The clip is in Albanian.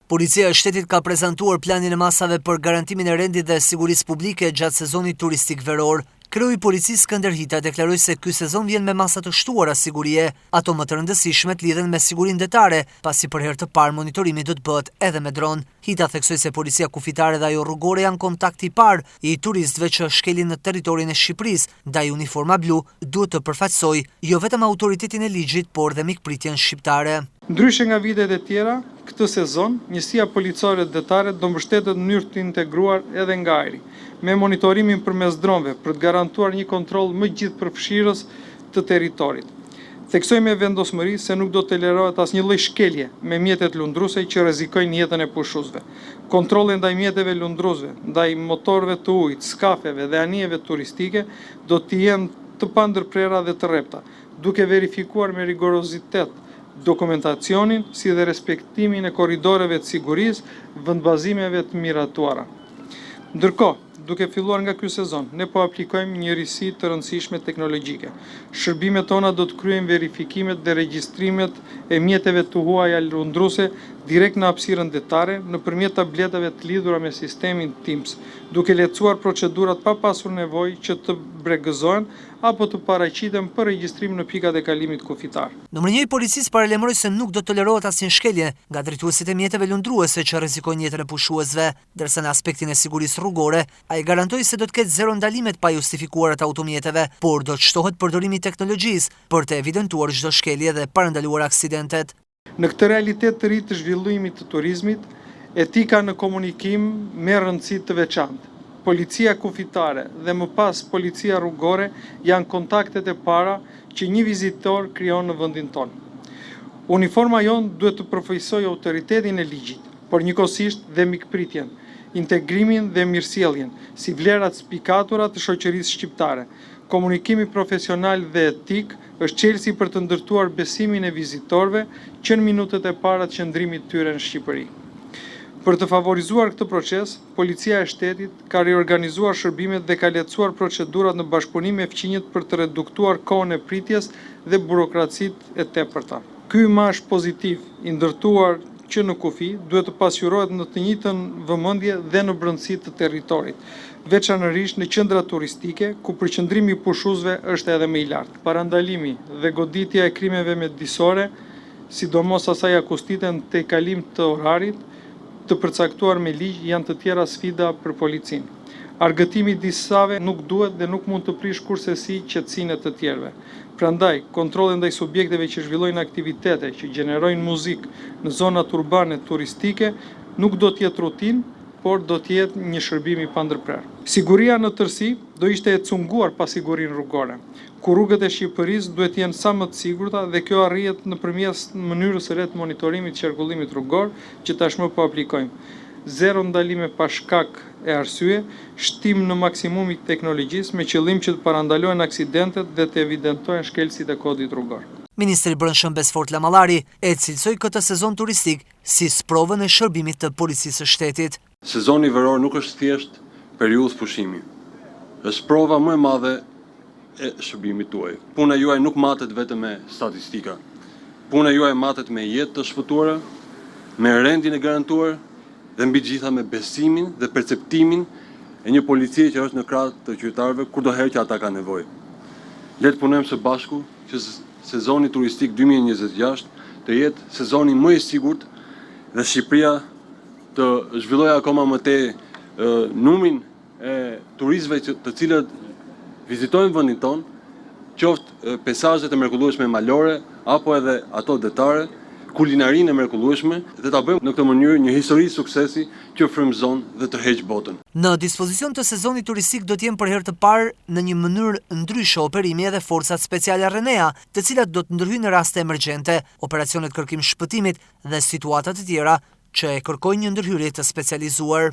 Policia e shtetit ka prezantuar planin e masave për garantimin e rendit dhe sigurisë publike gjatë sezonit turistik veror. Kreu i policisë Skënder Hita deklaroi se ky sezon vjen me masa të shtuara sigurie. Ato më të rëndësishmet lidhen me sigurinë detare, pasi për herë të parë monitorimi do të bëhet edhe me dron. Hita theksoi se policia kufitare dhe ajo rrugore janë kontakti i parë i turistëve që shkelin në territorin e Shqipërisë, ndaj uniforma blu duhet të përfaqësoj jo vetëm autoritetin e ligjit, por dhe mikpritjen shqiptare. Ndryshe nga vitet e tjera, këtë sezon, njësia policore detare do mbështetet në mënyrë të integruar edhe nga ajri, me monitorimin përmes dronëve për të garantuar një kontroll më gjithëpërfshirës të territorit. Theksoj me vendosmëri se nuk do të tolerohet asnjë lloj shkelje me mjetet lundruese që rrezikojnë jetën e pushuesve. Kontrolli ndaj mjeteve lundruese, ndaj motorëve të ujit, skafeve dhe anijeve turistike do të jenë të pandërprera dhe të rrepta, duke verifikuar me rigorozitet dokumentacionin si dhe respektimin e korridoreve të sigurisë, vendbazimeve të miratuara. Ndërkohë, duke filluar nga ky sezon, ne po aplikojmë një risi të rëndësishme teknologjike. Shërbimet tona do të kryejnë verifikimet dhe regjistrimet e mjeteve të huaja lundruese direkt në hapësirën detare nëpërmjet tabletave të lidhura me sistemin TIMS, duke lehtësuar procedurat pa pasur nevojë që të bregëzohen apo të paraqiten për regjistrim në pikat e kalimit kufitar. Numri 1 i policisë paralajmëroi se nuk do të tolerohet asnjë shkelje nga drejtuesit e mjeteve lundruese që rrezikojnë jetën e pushuesve, ndërsa në aspektin e sigurisë rrugore, ai garantoi se do të ketë zero ndalimet pa justifikuara të automjeteve, por do të shtohet përdorimi i teknologjisë për të evidentuar çdo shkelje dhe parandaluar aksidentet. Në këtë realitet të ri të zhvillimit të turizmit, etika në komunikim merr rëndësi të veçantë. Policia kufitare dhe më pas policia rrugore janë kontaktet e para që një vizitor krijon në vendin tonë. Uniforma jonë duhet të përfaqësojë autoritetin e ligjit, por njëkohësisht dhe mikpritjen, integrimin dhe mirësjelljen, si vlerat spikatura të shoqërisë shqiptare. Komunikimi profesional dhe etik është çelësi për të ndërtuar besimin e vizitorëve që në minutet e para të qëndrimit tyre në Shqipëri. Për të favorizuar këtë proces, policia e shtetit ka riorganizuar shërbimet dhe ka lehtësuar procedurat në bashkëpunim me fqinjet për të reduktuar kohën e pritjes dhe burokracitë e tepërta. Ky imazh pozitiv i ndërtuar që në kufi duhet të pasqyrohet në të njëjtën vëmendje dhe në brendësi të territorit, veçanërisht në qendra turistike, ku përqendrimi i pushuesve është edhe më i lartë. Parandalimi dhe goditja e krimeve mjedisore, sidomos asaj akustike në tejkalim të orarit, të përcaktuar me ligj, janë të tjera sfida për policinë. Argëtimi i disave nuk duhet dhe nuk mund të prish kurrësi qetësinë e të tjerëve. Prandaj, kontrolli ndaj subjekteve që zhvillojnë aktivitete që gjenerojnë muzikë në zonat urbane turistike nuk do të jetë rutinë, por do të jetë një shërbim i pandërprer. Siguria në tërësi do ishte e cunguar pa sigurinë rrugore, ku rrugët e Shqipërisë duhet jenë sa më të sigurta dhe kjo arrihet nëpërmjet mënyrës së re të monitorimit të qarkullimit rrugor që tashmë po aplikojmë. Zero ndalime pa shkak e arsye, shtim në maksimum i teknologjisë me qëllim që të parandalohen aksidentet dhe të evidentohen shkelësit e kodit rrugor. Ministri i Brendshëm Besfort Lamallari e cilësoi këtë sezon turistik si sprovën e shërbimit të policisë së shtetit. Sezoni veror nuk është thjesht periudhë pushimi. Është prova më e madhe e shërbimit tuaj. Puna juaj nuk matet vetëm me statistika. Puna juaj matet me jetë të shpëtuara, me rendin e garantuar dhe mbi gjitha me besimin dhe perceptimin e një policie që është në krah të qytetarëve kudoherë që ata kanë nevojë. Le të punojmë së bashku që sezoni turistik 2026 të jetë sezoni më i sigurt dhe Shqipëria të zhvillojë akoma më tej numrin e turistëve të cilët vizitojnë vendin tonë, qoftë peisazhet e mrekullueshme malore apo edhe ato detare, kulinarinë e mrekullueshme dhe ta bëjmë në këtë mënyrë një histori suksesi që frymëzon dhe tërheq botën. Në dispozicion të sezonit turistik do të jenë për herë të parë në një mënyrë ndryshe operimi edhe forcat speciale Renea, të cilat do të ndërhyjnë në raste emergjente, operacionet kërkim shpëtimit dhe situata të tjera që e kërkojnë një ndërhyrje të specializuar.